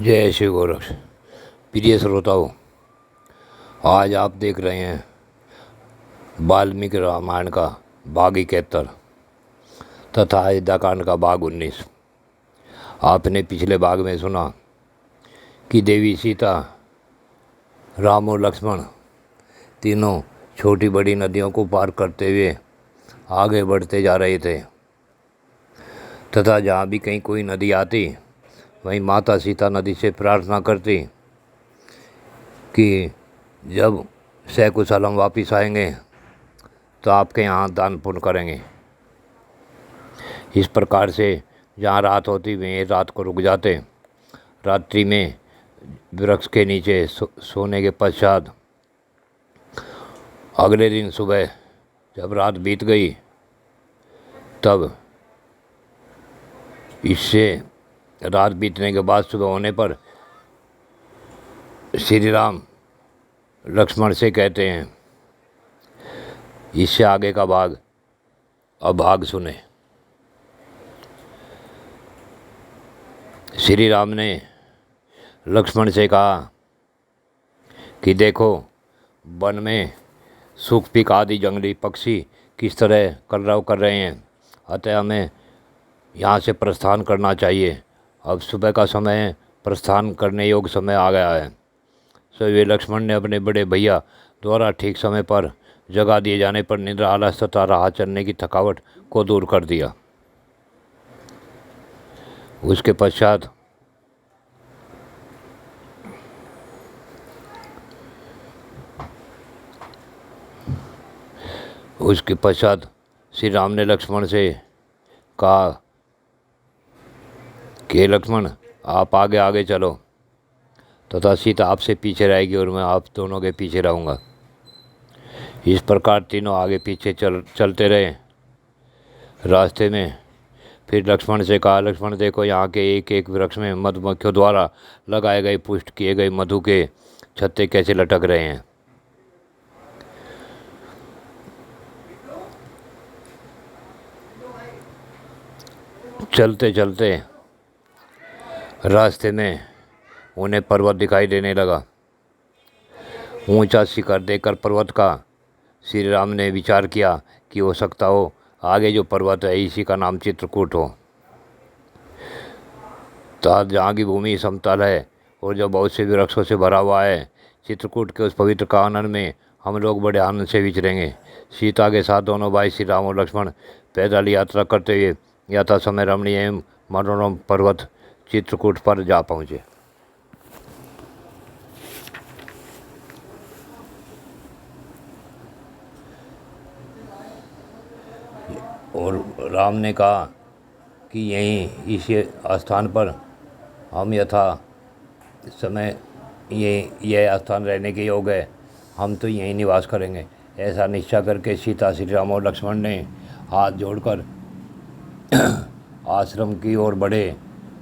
जय श्री गोरक्ष। प्रिय श्रोताओं, आज आप देख रहे हैं वाल्मीकि रामायण का भाग 71 तथा अयोध्याकांड का भाग 19। आपने पिछले भाग में सुना कि देवी सीता, राम और लक्ष्मण तीनों छोटी बड़ी नदियों को पार करते हुए आगे बढ़ते जा रहे थे तथा जहाँ भी कहीं कोई नदी आती वहीं माता सीता नदी से प्रार्थना करती कि जब सकुशल हम वापिस आएंगे तो आपके यहाँ दान पुण्य करेंगे। इस प्रकार से जहाँ रात होती वहीं रात को रुक जाते। रात्रि में वृक्ष के नीचे सोने के पश्चात अगले दिन सुबह जब रात बीत गई तब इससे रात बीतने के बाद सुबह होने पर श्री राम लक्ष्मण से कहते हैं, इससे आगे का भाग अब भाग सुने। श्री राम ने लक्ष्मण से कहा कि देखो, वन में सूख पीक आदि जंगली पक्षी किस तरह कलरव कर रहे हैं, अतः हमें यहाँ से प्रस्थान करना चाहिए। अब सुबह का समय है, प्रस्थान करने योग्य समय आ गया है। सो लक्ष्मण ने अपने बड़े भैया द्वारा ठीक समय पर जगा दिए जाने पर निद्रा, आलस तथा राह चलने की थकावट को दूर कर दिया। उसके पश्चात श्री राम ने लक्ष्मण से कहा कि लक्ष्मण, आप आगे आगे चलो तथा सीता आपसे पीछे रहेगी और मैं आप दोनों के पीछे रहूँगा। इस प्रकार तीनों आगे पीछे चलते रहे। रास्ते में फिर लक्ष्मण से कहा, लक्ष्मण देखो, यहाँ के एक एक वृक्ष में मधुमक्खियों द्वारा लगाए गए पुष्ट किए गए मधु के छत्ते कैसे लटक रहे हैं। चलते चलते रास्ते में उन्हें पर्वत दिखाई देने लगा। ऊंचा शिखर देखकर पर्वत का श्री राम ने विचार किया कि हो सकता हो आगे जो पर्वत है इसी का नाम चित्रकूट हो। तो जहाँ की भूमि समतल है और जो बहुत से वृक्षों से भरा हुआ है, चित्रकूट के उस पवित्र कानन में हम लोग बड़े आनंद से विचरेंगे। सीता के साथ दोनों भाई श्री राम और लक्ष्मण पैदल यात्रा करते हुए यथा समय रमणीय एवं मनोरम पर्वत चित्रकूट पर जा पहुँचे। और राम ने कहा कि यहीं इस स्थान पर हम यथा समय यह स्थान रहने के योग्य है, हम तो यहीं निवास करेंगे। ऐसा निश्चय करके सीता, श्री राम और लक्ष्मण ने हाथ जोड़कर आश्रम की ओर बढ़े।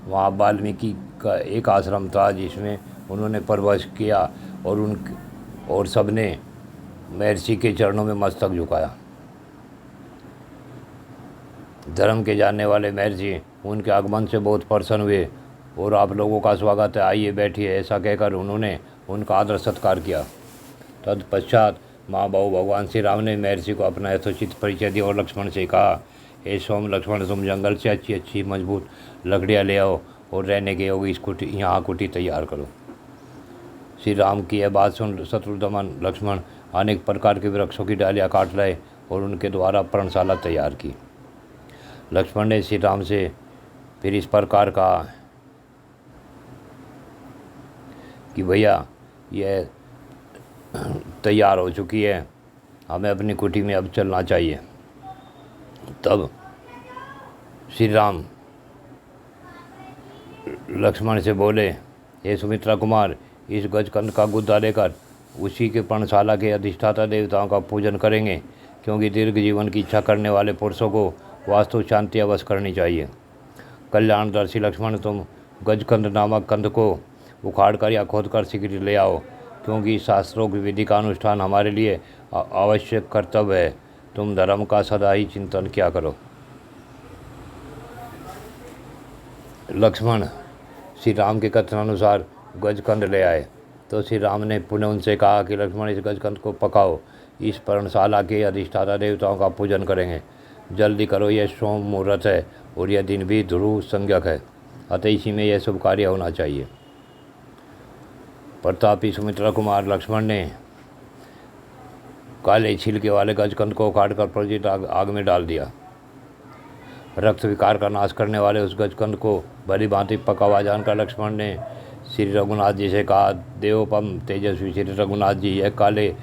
वहाँ वाल्मीकि का एक आश्रम था जिसमें उन्होंने प्रवेश किया और सबने महर्षि के चरणों में मस्तक झुकाया। धर्म के जानने वाले महर्षि उनके आगमन से बहुत प्रसन्न हुए और आप लोगों का स्वागत है, आइए बैठिए, ऐसा कहकर उन्होंने उनका आदर सत्कार किया। तत्पश्चात माँ बाबू भगवान श्री राम ने महर्षि को अपना यथोचित परिचय दिया और लक्ष्मण से कहा, हे सोम लक्ष्मण, तुम जंगल से अच्छी अच्छी मजबूत लकड़ियाँ ले आओ और रहने के योग्य इस कुटी यहाँ कुटी तैयार करो। श्री राम की यह बात सुन शत्रुदमन लक्ष्मण अनेक प्रकार के वृक्षों की डालियाँ काट लाए और उनके द्वारा पर्णशाला तैयार की। लक्ष्मण ने श्री राम से फिर इस प्रकार कहा कि भैया, यह तैयार हो चुकी है, हमें अपनी कुटी में अब चलना चाहिए। तब श्री राम लक्ष्मण से बोले, हे सुमित्रा कुमार, इस गजकंद का गुद्दा लेकर उसी के पर्णशाला के अधिष्ठाता देवताओं का पूजन करेंगे, क्योंकि दीर्घ जीवन की इच्छा करने वाले पुरुषों को वास्तु शांति अवश्य करनी चाहिए। कल्याणदर्शी लक्ष्मण, तुम गजकंद नामक कंद को उखाड़ कर या खोद कर शीघ्र ले आओ, क्योंकि शास्त्रों की विधि का अनुष्ठान हमारे लिए आवश्यक कर्तव्य है। तुम धर्म का सदा ही चिंतन किया करो। लक्ष्मण श्री राम के कथनानुसार गजकंद ले आए। तो श्री राम ने पुनः उनसे कहा कि लक्ष्मण, इस गजकंद को पकाओ, इस पर्णशाला के अधिष्ठाता देवताओं का पूजन करेंगे। जल्दी करो, यह सोम मुहूर्त है और यह दिन भी ध्रुव संज्ञक है, अतः इसी में यह शुभ कार्य होना चाहिए। प्रतापी सुमित्रा कुमार लक्ष्मण ने काले छिलके वाले गजकंद को काटकर प्रज्वलित आग में डाल दिया। रक्त विकार का नाश करने वाले उस गजकंद को भली भांति पका हुआ जानकर लक्ष्मण ने श्री रघुनाथ जी से कहा, देवोपम तेजस्वी श्री रघुनाथ जी, यह काले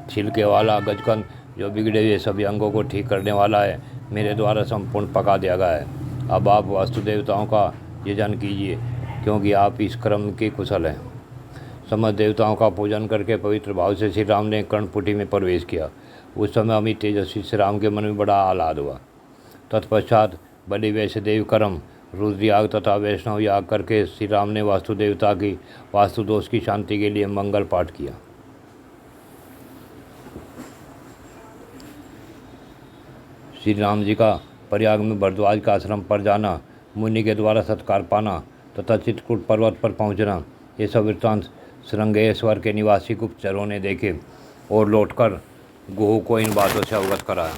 छिलके वाला गजकंद जो बिगड़े हुए सभी अंगों को ठीक करने वाला है, मेरे द्वारा संपूर्ण पका दिया गया है। अब आप वास्तु देवताओं का यजन कीजिए, क्योंकि आप इस क्रम के कुशल हैं। समस्त देवताओं का पूजन करके पवित्र भाव से श्री राम ने कर्णपुटी में प्रवेश किया। उस समय अमित तेजस्वी श्री राम के मन में बड़ा आह्लाद हुआ। तत्पश्चात बलि वैश्यदेव कर्म, रुद्र याग तथा वैष्णव याग करके श्री राम ने वास्तु देवता की वास्तु दोष की शांति के लिए मंगल पाठ किया। श्री राम जी का प्रयाग में भरद्वाज का आश्रम पर जाना, मुनि के द्वारा सत्कार पाना तथा चित्रकूट पर्वत पर पहुंचना, ये सब वृत्तांत श्रृंगेश्वर के निवासी गुप्तचरों ने देखे और लौटकर गुह को इन बातों से अवगत कराया।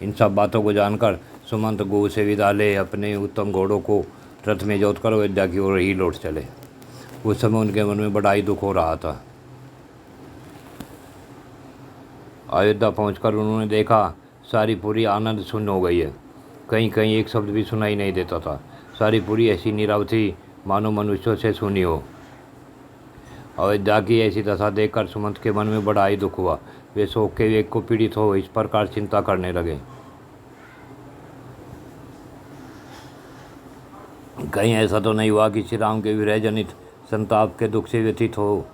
इन सब बातों को जानकर सुमंत गुह से विदा ले अपने उत्तम घोड़ों को रथ में जोतकर अयोध्या की ओर ही लौट चले। उस समय उनके मन में बड़ा ही दुख हो रहा था। अयोध्या पहुंचकर उन्होंने देखा सारी पुरी आनंद शून्य हो गई है। कहीं कहीं एक शब्द भी सुनाई नहीं देता था। सारी पुरी ऐसी नीरव थी मानो मनुष्यों से सुनी हो। अयोध्या की ऐसी दशा देखकर सुमंत के मन में बड़ा ही दुख हुआ। वे शोक के वेग को पीड़ित हो इस प्रकार चिंता करने लगे। कहीं ऐसा तो नहीं हुआ कि श्री राम के विरह जनित संताप के दुख से व्यथित हो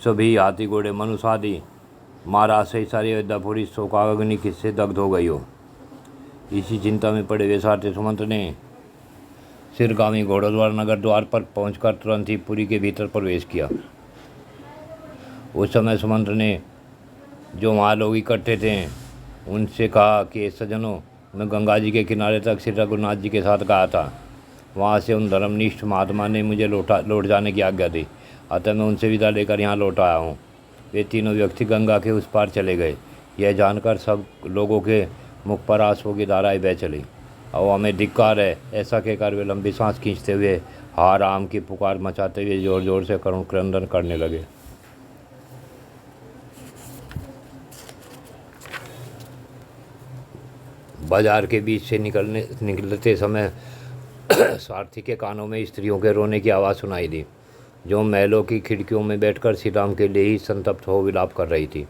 सभी हाथी घोड़े मनुष्य आदि महाराज से सारी अयोध्यापुरी शोकाग्नि किससे दग्ध हो गई हो। इसी चिंता में पड़े वे सारथी सुमंत ने सिरगामी घोड़द्वार नगर द्वार पर पहुंचकर तुरंत ही पुरी के भीतर प्रवेश किया। उस समय सुमंत ने जो वहाँ लोग इकट्ठे थे उनसे कहा कि सज्जनों, मैं गंगा जी के किनारे तक श्री रघुनाथ जी के साथ गया था। वहाँ से उन धर्मनिष्ठ महात्मा ने मुझे लौट जाने की आज्ञा दी, अतः मैं उनसे विदा लेकर यहाँ लौट आया हूँ। वे तीनों व्यक्ति गंगा के उस पार चले गए। यह जानकर सब लोगों के मुख पर आंसुओं की धाराएं बह चली। और हमें धिक्कार है, ऐसा कहकर वे लंबी सांस खींचते हुए हा राम की पुकार मचाते हुए जोर जोर से करुण क्रंदन करने लगे। बाजार के बीच से निकलते समय सारथी के कानों में स्त्रियों के रोने की आवाज़ सुनाई दी, जो महलों की खिड़कियों में बैठकर श्री राम के लिए ही संतप्त हो विलाप कर रही थी।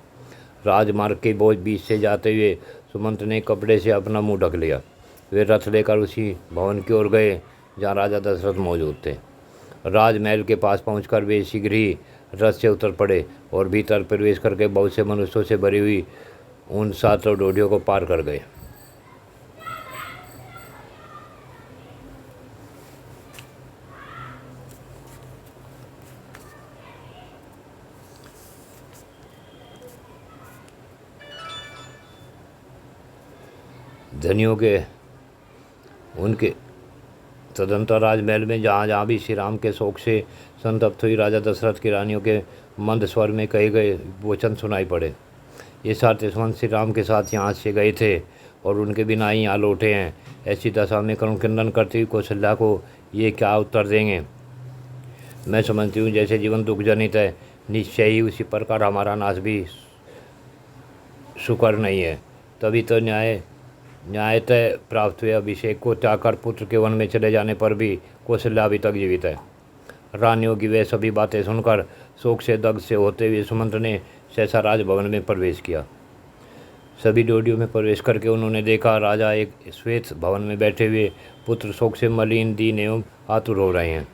राजमार्ग के बीच से जाते हुए सुमंत ने कपड़े से अपना मुंह ढक लिया। वे रथ लेकर उसी भवन की ओर गए जहाँ राजा दशरथ मौजूद थे। राजमहल के पास पहुंचकर वे शीघ्र ही रथ से उतर पड़े और भीतर प्रवेश करके बहुत से मनुष्यों से भरी हुई उन 700 डोडियों को पार कर गए। धनियों के उनके तदंतर राजमहल में जहाँ भी श्री राम के शोक से संतप्त हुई राजा दशरथ की रानियों के मंद स्वर में कहे गए वचन सुनाई पड़े। ये सारे सुमंत श्री राम के साथ यहाँ से गए थे और उनके बिना ही यहाँ लौटे हैं। ऐसी दशा में करुण क्रंदन करती हुई कौशल्या को ये क्या उत्तर देंगे। मैं समझती हूँ जैसे जीवन दुख जनित है, निश्चय ही उसी प्रकार हमारा नाश भी सुकर नहीं है। तभी तो न्यायतः प्राप्त हुए अभिषेक को त्याग कर पुत्र के वन में चले जाने पर भी कौशल्या अभी तक जीवित है। रानियों की वे सभी बातें सुनकर शोक से दग्ध से होते हुए सुमंत ने सहसा राजभवन में प्रवेश किया। सभी डोडियों में प्रवेश करके उन्होंने देखा राजा एक श्वेत भवन में बैठे हुए पुत्र शोक से मलिन दीन एवं आतुर हो रहे हैं।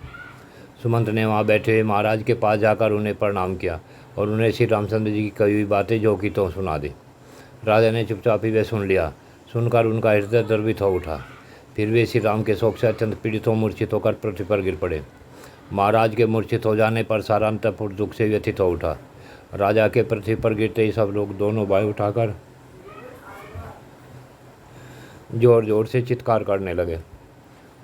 सुमंत ने वहाँ बैठे हुए महाराज के पास जाकर उन्हें प्रणाम किया और उन्हें श्री रामचंद्र जी की कही हुई बातें जो की तो सुना दी। राजा ने चुपचाप ही वह सुन लिया। सुनकर उनका हृदय द्रवित हो उठा। फिर वे श्री राम के शोक से अत्यंत पीड़ित हो मूर्छित होकर पृथ्वी पर गिर पड़े। महाराज के मूर्छित हो जाने पर सारा अंतःपुर दुख से व्यथित हो उठा। राजा के पृथ्वी पर गिरते ही सब लोग दोनों बाएं उठाकर जोर जोर से चित्कार करने लगे।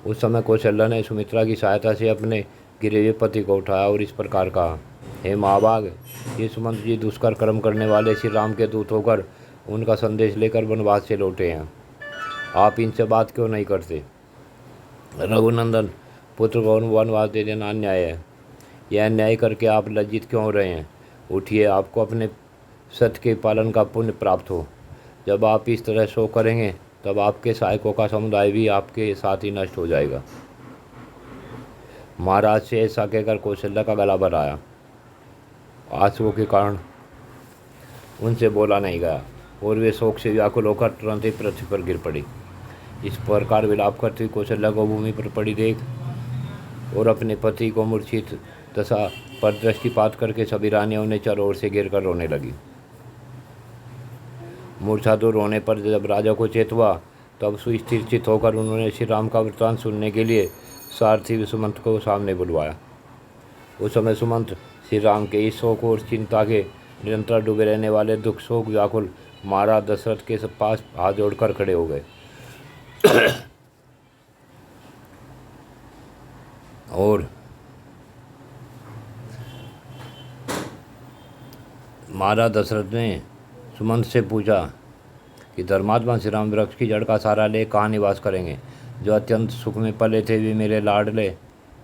उस समय कौशल्या ने सुमित्रा की सहायता से अपने गिरे हुए पति को उठाया और इस प्रकार कहा, हे महाभाग, ये सुमंत जी दुष्कर कर्म करने वाले श्री राम के दूत होकर उनका संदेश लेकर वनवास से लौटे हैं। आप इनसे बात क्यों नहीं करते? रघुनंदन, पुत्र को वनवास दे देना अन्याय है। यह अन्याय करके आप लज्जित क्यों हो रहे हैं? उठिए, आपको अपने सत्य के पालन का पुण्य प्राप्त हो। जब आप इस तरह शोक करेंगे तब आपके सहायकों का समुदाय भी आपके साथ ही नष्ट हो जाएगा। महाराज से ऐसा कहकर कौशल्या का गला भर आया। आंसुओं के कारण उनसे बोला नहीं गया और वे शोक से व्याकुल होकर तुरंत ही पृथ्वी पर गिर पड़ी। इस प्रकार विलाप करती कौशल्या को भूमि पर पड़ी देख और अपने पति को मूर्छित दशा पर दृष्टिपात करके सभी रानियों ने चारों ओर से घेर कर रोने लगी। मूर्छा दूर होने पर जब राजा को चेत हुआ तब सुस्थिर चित होकर उन्होंने श्री राम का वृत्तांत सुनने के लिए सारथी सुमंत को सामने बुलवाया। उस समय सुमंत श्री राम के इस शोक और चिंता के निरंतर डूबे रहने वाले दुख शोक व्याकुल महाराज दशरथ के पास हाथ जोड़कर खड़े हो गए और महाराज दशरथ ने सुमंत से पूछा कि धर्मात्मा श्री राम वृक्ष की जड़ का सहारा ले कहाँ निवास करेंगे? जो अत्यंत सुख में पले थे वे मेरे लाडले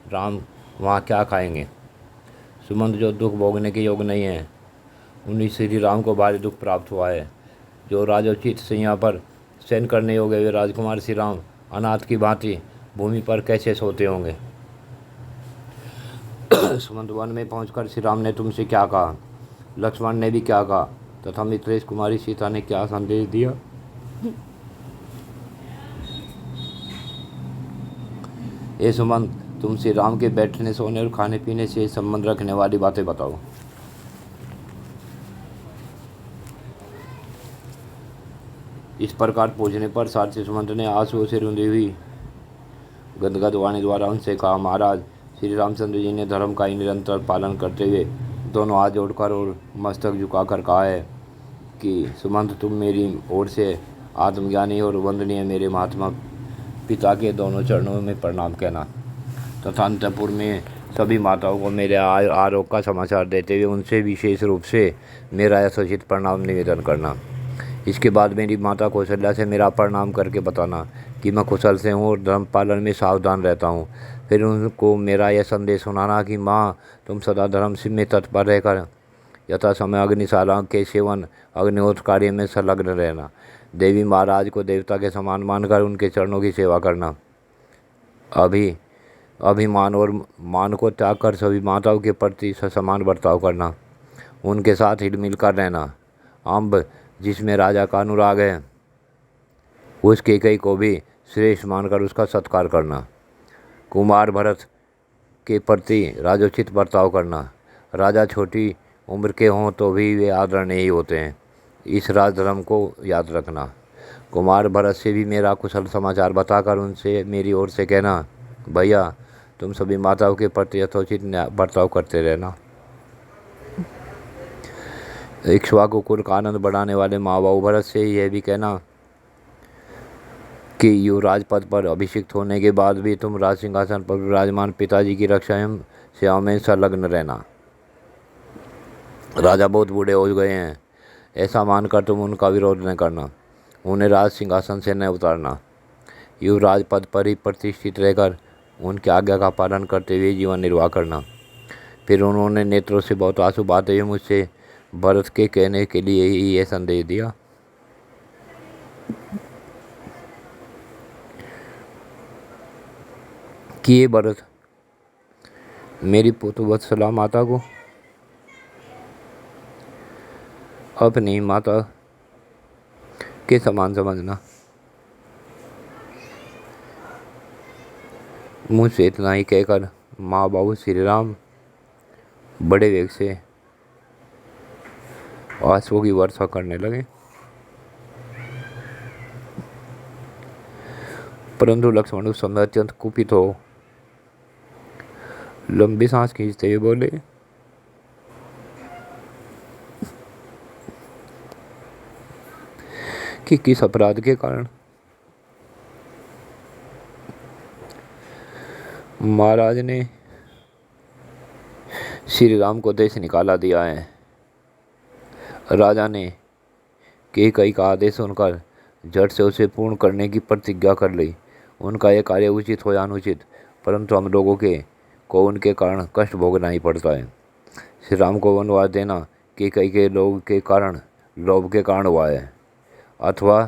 राम वहाँ क्या खाएंगे? सुमंत, जो दुख भोगने के योग नहीं है उन्हीं श्री राम को भारी दुख प्राप्त हुआ है। जो राजोचित सैया पर शयन करने योग्य वे राजकुमार श्री राम अनाथ की भांति भूमि पर कैसे सोते होंगे? सुमंत, वन में पहुंचकर श्री राम ने तुमसे क्या कहा? लक्ष्मण ने भी क्या कहा तथा मित्रेश कुमारी सीता ने क्या संदेश दिया? ये सुमंत, तुम श्री राम के बैठने सोने और खाने पीने से संबंध रखने वाली बातें बताओ। इस प्रकार पूछने पर सारथी सुमंत ने आंसुओं से रुंधी हुई गदगद वाणी द्वारा उनसे कहा, महाराज, श्री रामचंद्र जी ने धर्म का ही निरंतर पालन करते हुए दोनों हाथ जोड़कर और मस्तक झुकाकर कहा है कि सुमंत, तुम मेरी ओर से आत्मज्ञानी और वंदनीय मेरे महात्मा पिता के दोनों चरणों में प्रणाम कहना तथा अंतपुर में सभी माताओं को मेरे आरोग्य का समाचार देते हुए उनसे विशेष रूप से मेरा यथोचित प्रणाम निवेदन करना। इसके बाद मेरी माता कौशल्या से मेरा प्रणाम करके बताना कि मैं कुशल से हूँ और धर्म पालन में सावधान रहता हूँ। फिर उनको मेरा यह संदेश सुनाना कि माँ, तुम सदा धर्म में तत्पर रहकर यथा समय अग्निशाला के सेवन अग्निहोत्र कार्य में संलग्न रहना। देवी महाराज को देवता के समान मानकर उनके चरणों की सेवा करना। अभिमान और मान को त्याग कर सभी माताओं के प्रति समान बर्ताव करना। उनके साथ हिल मिलकर रहना। अम्ब, जिसमें राजा का अनुराग है, उसके कई को भी श्रेष्ठ मानकर उसका सत्कार करना। कुमार भरत के प्रति राजोचित बर्ताव करना। राजा छोटी उम्र के हों तो भी वे आदरणीय ही होते हैं, इस राजधर्म को याद रखना। कुमार भरत से भी मेरा कुशल समाचार बताकर उनसे मेरी ओर से कहना, भैया, तुम सभी माताओं के प्रति यथोचित बर्ताव करते रहना। इक्ष्वाकु कुल का आनंद बढ़ाने वाले माँ बाबू भरत से यह भी कहना कि युवराज पद पर अभिषिक्त होने के बाद भी तुम राज सिंहासन पर विराजमान पिताजी की रक्षा एवं सेवा में संलग्न रहना। राजा बहुत बूढ़े हो गए हैं, ऐसा मानकर तुम उनका विरोध न करना, उन्हें राज सिंहासन से न उतारना। युवराज पद पर ही प्रतिष्ठित रहकर उनकी आज्ञा का पालन करते हुए जीवन निर्वाह करना। फिर उन्होंने नेत्रों से बहुत आंसू बहाते हुए मुझसे भरत के कहने के लिए ही यह संदेश दिया कि ये भरत, मेरी पुत्र वत्सला माता को अपनी माता के समान समझना। मुझसे इतना ही कहकर माँ बाबू श्री राम बड़े वेग से आंसुओं की वर्षा करने लगे। परंतु लक्ष्मण उस समय अत्यंत कुपित हो लंबी सांस खींचते हुए बोले, कि किस अपराध के कारण? महाराज ने श्री राम को देश निकाला दिया है। राजा ने कैकेयी का आदेश सुनकर झट से उसे पूर्ण करने की प्रतिज्ञा कर ली। उनका यह कार्य उचित हो या अनुचित, परंतु हम लोगों को उनके कारण कष्ट भोगना ही पड़ता है। श्री राम को वनवास देना कैकेयी के लोभ के कारण हुआ है, अथवा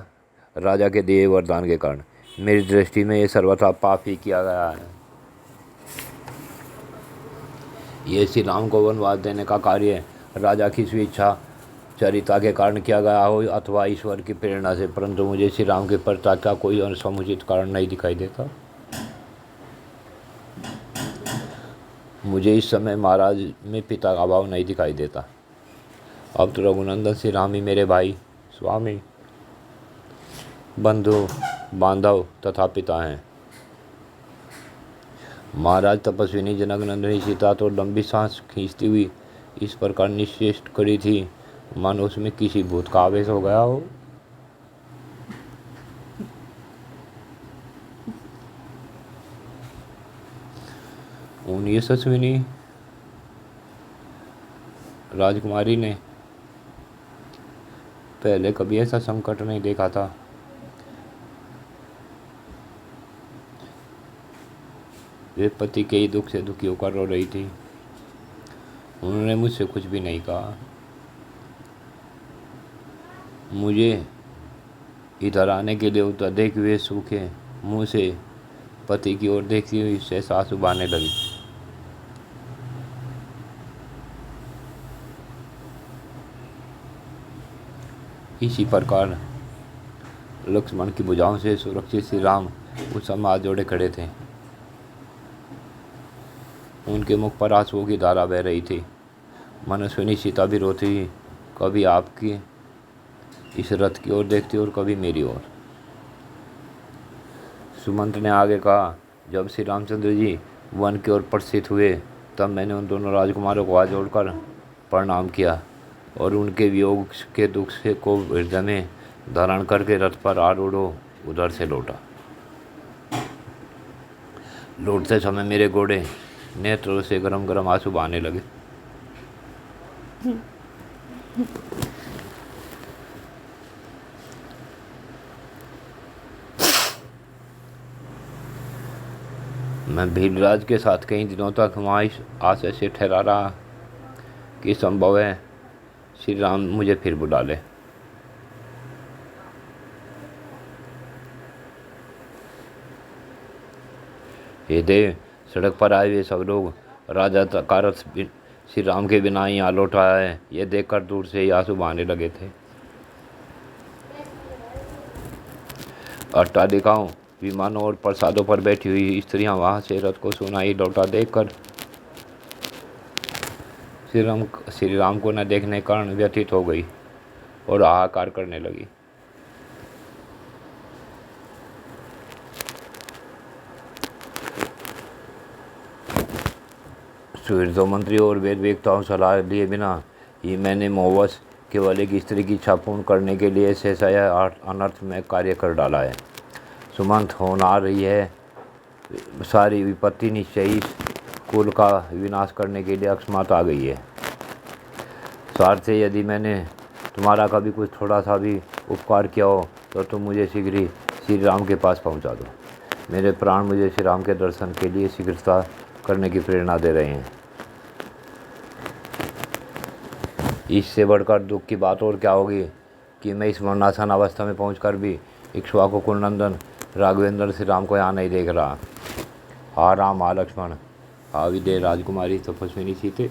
राजा के दिए वरदान के कारण। मेरी दृष्टि में यह सर्वथा पाप ही किया गया है। ये श्री राम को वनवास देने का कार्य राजा की स्वेच्छा चरिता के कारण किया गया हो अथवा ईश्वर की प्रेरणा से, परंतु मुझे श्री राम के प्रताप का कोई समुचित कारण नहीं दिखाई देता। मुझे इस समय महाराज में पिता का भाव नहीं दिखाई देता। अब तो रघुनंदन श्री राम ही मेरे भाई, स्वामी, बंधु बांधव तथा पिता हैं। महाराज तपस्विनी जनकनंदिनी सीता तो लंबी सांस खींचती हुई इस प्रकार निश्चेष्ट खड़ी थी, मानो उसमें किसी भूत का आवेश हो गया हो। उन यशस्विनी राजकुमारी ने पहले कभी ऐसा संकट नहीं देखा था। वे पति के ही दुख से दुखी होकर रो रही थी। उन्होंने मुझसे कुछ भी नहीं कहा। मुझे इधर आने के लिए उतर देखते हुए सूखे मुंह से पति की ओर देखती हुई सहसा आंसू बहने लगी। इसी प्रकार लक्ष्मण की भुजाओं से सुरक्षित श्री राम उस समय हाथ जोड़े खड़े थे। उनके मुख पर आंसुओं की धारा बह रही थी। मनस्विनी सीता भी रोती, कभी आपकी इस रथ की ओर देखती और कभी मेरी ओर। सुमंत ने आगे कहा, जब श्री रामचंद्र जी वन की ओर प्रस्थित हुए तब मैंने उन दोनों राजकुमारों को हाथ जोड़कर प्रणाम किया और उनके वियोग के दुख से को हृदय में धारण करके रथ पर आरूढ़ उधर से लौटा। लौटते समय मेरे घोड़े नेत्रों से गरम गरम आंसू बहने लगे। मैं भीलराज के साथ कई दिनों तक वहाँ इस आशय से ठहरा रहा कि संभव है श्री राम मुझे फिर बुला ले। हे देव, सड़क पर आए हुए सब लोग राजा का रथ श्री राम के बिना ही यहाँ लौट आया है, ये देखकर दूर से ही आंसू बहने लगे थे। अट्टालिकाओं, विमानों और प्रसादों पर बैठी हुई स्त्रियां वहां से रथ को सुनाई लौटा देखकर श्री राम को न देखने के कारण व्यथित हो गई और हाहाकार करने लगी। सुहृदों, मंत्रियों और वेद वेत्ताओं सलाह लिए बिना ही मैंने मोहवश केवल एक स्त्री की इच्छा पूर्ण करने के लिए सहसा यह अनर्थ में कार्य कर डाला है। सुमंत, होनार यह सारी विपत्ति निश्चय ही कुल का विनाश करने के लिए अकस्मात आ गई है। स्वार्थ से यदि मैंने तुम्हारा कभी कुछ थोड़ा सा भी उपकार किया हो तो तुम मुझे शीघ्र ही श्री राम के पास पहुंचा दो। मेरे प्राण मुझे श्री राम के दर्शन के लिए शीघ्रता करने की प्रेरणा दे रहे हैं। इससे बढ़कर दुख की बात और क्या होगी कि मैं इस मरणासन अवस्था में पहुंचकर भी इक्ष्वाकु कुलनंदन राघवेंद्र श्री राम को यहाँ नहीं देख रहा। हा राम, हा लक्ष्मण, हा विदेह राजकुमारी तपस्विनी सीते।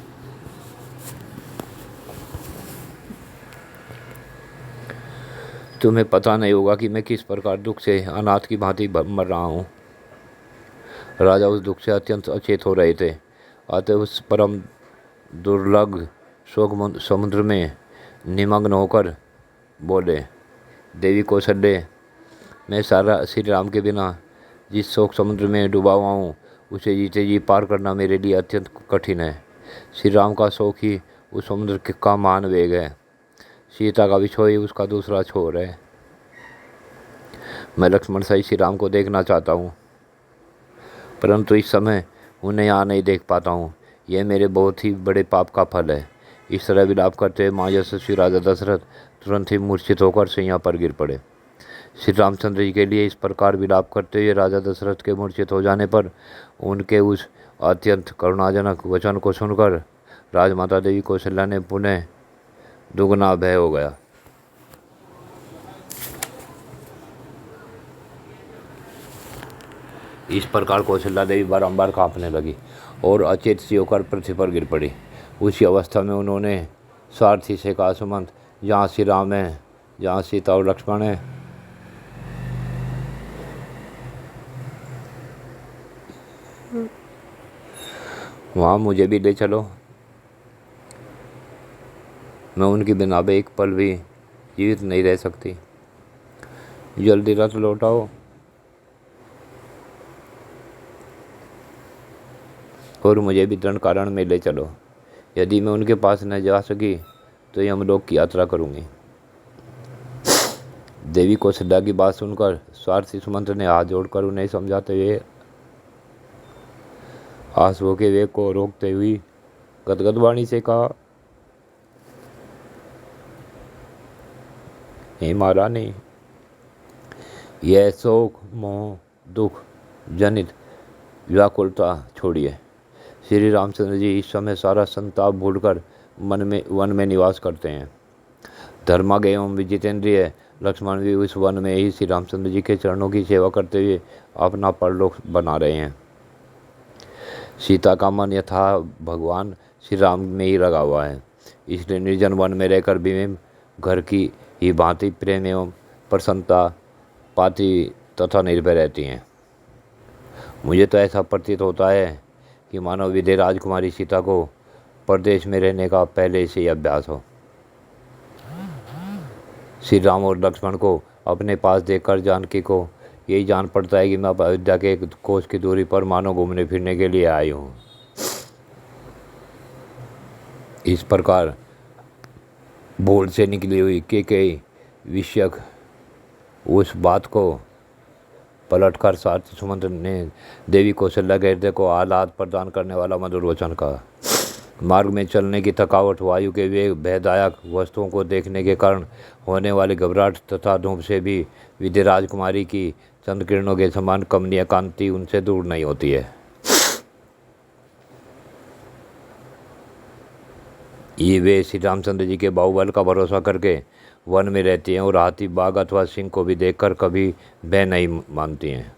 तुम्हें पता नहीं होगा कि मैं किस प्रकार दुख से अनाथ की भांति मर रहा हूँ। राजा उस दुख से अत्यंत अचेत हो रहे थे। अतः उस परम दुर्लभ शोक समुद्र में निमग्न होकर बोले, देवी कौशल्य, मैं सारा श्री राम के बिना जिस शोक समुद्र में डूबा हुआ हूँ उसे जीते जी पार करना मेरे लिए अत्यंत कठिन है। श्री राम का शोक ही उस समुद्र का महान वेग है। सीता का विछोह ही उसका दूसरा छोर है। मैं लक्ष्मण सहित श्री राम को देखना चाहता हूँ, परंतु इस समय उन्हें यहाँ नहीं देख पाता हूँ। यह मेरे बहुत ही बड़े पाप का फल है। इस तरह विलाप करते हुए महायशस्वी राजा दशरथ तुरंत ही मूर्छित होकर शैया पर गिर पड़े। श्री रामचंद्र जी के लिए इस प्रकार विलाप करते हुए राजा दशरथ के मूर्छित हो जाने पर उनके उस अत्यंत करुणाजनक वचन को सुनकर राजमाता देवी कौशल्या ने पुनः दुगना भय हो गया। इस प्रकार कौशल्या देवी बारंबार कांपने लगी और अचेत सी होकर पृथ्वी पर गिर पड़ी। उसी अवस्था में उन्होंने सारथी से कहा, सुमंत, जहाँ श्री राम है, जहाँ सीता और लक्ष्मण है, वहाँ मुझे भी ले चलो। मैं उनके बिना भी एक पल भी जीवित नहीं रह सकती। जल्दी रथ लौटाओ और मुझे भी दंड कारण में ले चलो। यदि मैं उनके पास न जा सकी तो यमलोक की यात्रा करूंगी। देवी कौशल्या की बात सुनकर स्वार्थी सुमंत ने हाथ जोड़कर उन्हें समझाते हुए आंसुओं के वेग को रोकते हुए गदगद वाणी से कहा, हे महारानी, यह शोक, मोह, दुख जनित व्याकुलता छोड़िए। श्री रामचंद्र जी इस समय सारा संताप भूलकर वन में निवास करते हैं। धर्माज्ञ एवं विजितेंद्रिय लक्ष्मण भी उस वन में ही श्री रामचंद्र जी के चरणों की सेवा करते हुए अपना परलोक बना रहे हैं। सीता का मन यथा भगवान श्री राम में ही लगा हुआ है, इसलिए निर्जन वन में रहकर भी घर की ही भांति प्रेम एवं प्रसन्नता पाती तथा निर्भय रहती हैं। मुझे तो ऐसा प्रतीत होता है कि मानव विधे राजकुमारी सीता को परदेश में रहने का पहले से ही अभ्यास हो। श्री राम और लक्ष्मण को अपने पास देखकर जानकी को यही जान पड़ता है कि मैं अयोध्या के एक कोस की दूरी पर मानो घूमने फिरने के लिए आई हूँ। इस प्रकार भूल से निकली हुई कई विषयक उस बात को पलटकर सारथी सुमंत ने देवी कौशल्या के हृदय को आह्लाद प्रदान करने वाला मधुर वचन कहा। मार्ग में चलने की थकावट, वायु के वेग, भयदायक वस्तुओं को देखने के कारण होने वाली घबराहट तथा धूप से भी विधि राजकुमारी की चंद्र किरणों के समान कमनीय कांति उनसे दूर नहीं होती है। ये वे श्री रामचंद्र जी के बाहुबल का भरोसा करके वन में रहती हैं और हाथी, बाघ अथवा सिंह को भी देखकर कभी भय नहीं मानती हैं।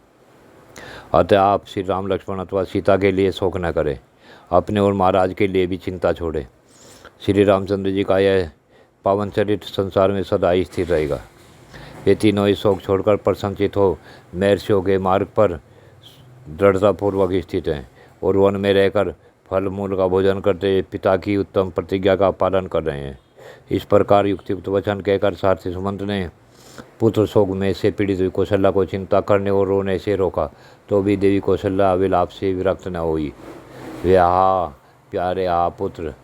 अतः आप श्री राम, लक्ष्मण अथवा सीता के लिए शोक न करें, अपने और महाराज के लिए भी चिंता छोड़े। श्री रामचंद्र जी का यह पावन चरित्र संसार में सदा ही स्थिर रहेगा। ये तीनों ही शोक छोड़कर प्रसन्नचित हो महर्षियों के मार्ग पर दृढ़तापूर्वक स्थित हैं और वन में रहकर फल मूल का भोजन करते हुए पिता की उत्तम प्रतिज्ञा का पालन कर रहे हैं। इस प्रकार युक्त वचन कहकर सारथी सुमंत ने पुत्र शोक में से पीड़ित हुई कौशल्या को चिंता करने और रोने से रोका, तो भी देवी कौशल्या विलाप से विरक्त न हुई। वे हा प्यारे, हा पुत्र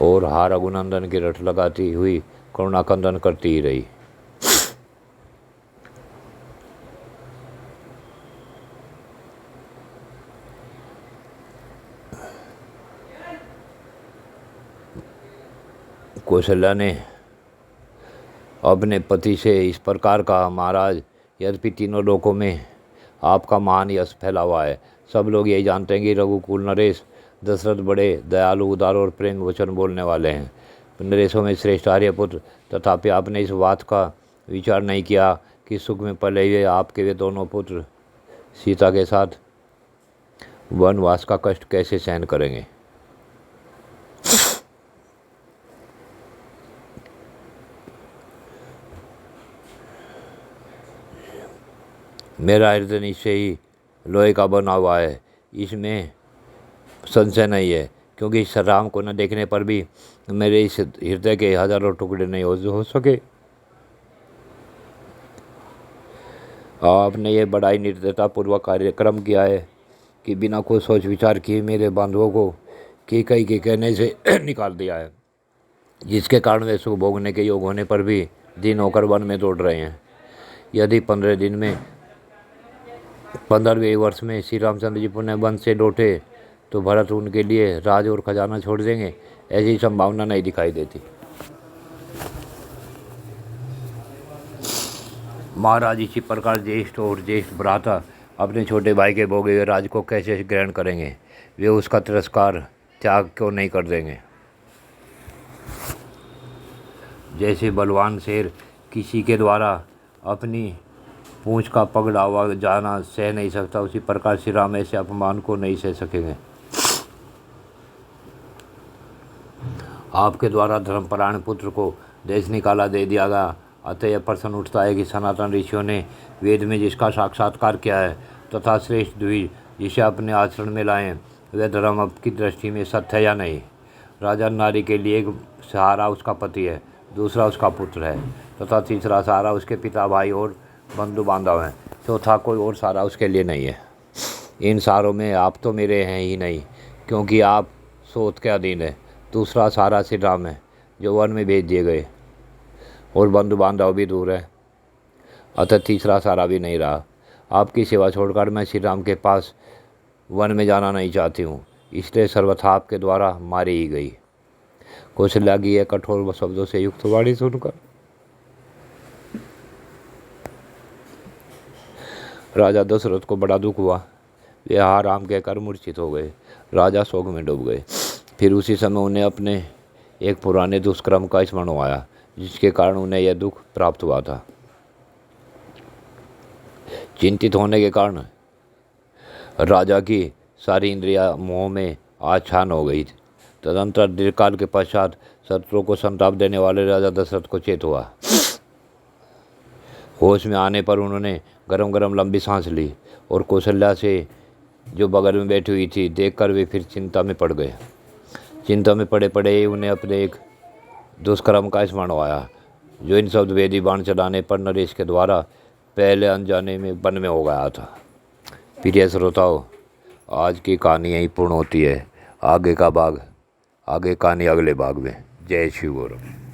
और हा रघुनंदन की रट लगाती हुई करुणा कंदन करती ही रही। कौशल्या ने अपने पति से इस प्रकार कहा, महाराज, यद्यपि तीनों लोकों में आपका महान यश फैला हुआ है, सब लोग यही जानते हैं कि रघुकुल नरेश दशरथ बड़े दयालु, उदार और प्रेम वचन बोलने वाले हैं। नरेशों में श्रेष्ठ आर्यपुत्र, तथापि आपने इस बात का विचार नहीं किया कि सुख में पले हुए आपके वे दोनों पुत्र सीता के साथ वनवास का कष्ट कैसे सहन करेंगे। मेरा हृदय निश्चय ही लोहे का बना हुआ है, इसमें संशय नहीं है, क्योंकि इस राम को न देखने पर भी मेरे इस हृदय के हजारों टुकड़े नहीं हो सके। आपने ये बड़ा ही निर्दयतापूर्वक कार्यक्रम किया है कि बिना कोई सोच विचार किए मेरे बांधवों को कैकेयी के कहने से निकाल दिया है, जिसके कारण वे सुख भोगने के योग होने पर भी दिन होकर वन में दौड़ रहे हैं। यदि 15वें वर्ष में श्री रामचंद्र जी पुनः वन से लौटे तो भरत उनके लिए राज और खजाना छोड़ देंगे, ऐसी संभावना नहीं दिखाई देती। महाराज इसी प्रकार ज्येष्ठ और ज्येष्ठ भ्राता अपने छोटे भाई के भोगे हुए राज को कैसे ग्रहण करेंगे? वे उसका तिरस्कार त्याग क्यों नहीं कर देंगे? जैसे बलवान शेर किसी के द्वारा अपनी पूंछ का पकड़ा जाना सह नहीं सकता, उसी प्रकार श्री राम ऐसे अपमान को नहीं सह सकेंगे। आपके द्वारा धर्मपरायण पुत्र को देश निकाला दे दिया गया, अतः यह प्रश्न उठता है कि सनातन ऋषियों ने वेद में जिसका साक्षात्कार किया है तथा श्रेष्ठ द्विज जिसे अपने आचरण में लाएं, वह धर्म आपकी दृष्टि में सत्य है या नहीं? राजा नारी के लिए एक सहारा उसका पति है, दूसरा उसका पुत्र है तथा तीसरा सहारा उसके पिता, भाई और बंधु बांधव हैं, चौथा कोई और सहारा उसके लिए नहीं है। इन सहारों में आप तो मेरे हैं ही नहीं, क्योंकि आप सोत के अधीन है। दूसरा सहारा श्री राम है जो वन में भेज दिए गए, और बंधु बांधव भी दूर है, अतः तीसरा सहारा भी नहीं रहा। आपकी सेवा छोड़कर मैं श्री राम के पास वन में जाना नहीं चाहती हूँ, इसलिए सर्वथा आपके द्वारा मारी ही गई। कौशल्या की यह कठोर शब्दों से युक्त वाणी सुनकर राजा दशरथ को बड़ा दुख हुआ। वे हा राम कहकर मूर्छित हो गए। राजा शोक में डूब गए। फिर उसी समय उन्हें अपने एक पुराने दुष्कर्म का स्मरण आया, जिसके कारण उन्हें यह दुख प्राप्त हुआ था। चिंतित होने के कारण राजा की सारी इंद्रियां मोह में आच्छादन हो गई। तदंतर दीर्घकाल के पश्चात शत्रुओं को संताप देने वाले राजा दशरथ को चेत हुआ। होश में आने पर उन्होंने गरम गरम लंबी सांस ली और कौशल्या से जो बगल में बैठी हुई थी देखकर वे फिर चिंता में पड़ गए। चिंता में पड़े पड़े उन्हें अपने एक दुष्कर्म का स्मरण आया, जो इन शब्द वेदी बाण चलाने पर नरेश के द्वारा पहले अनजाने में वन में हो गया था। प्रिय श्रोताओं, आज की कहानी यहीं पूर्ण होती है। आगे का भाग, आगे कहानी अगले भाग में। जय शिव गौरव।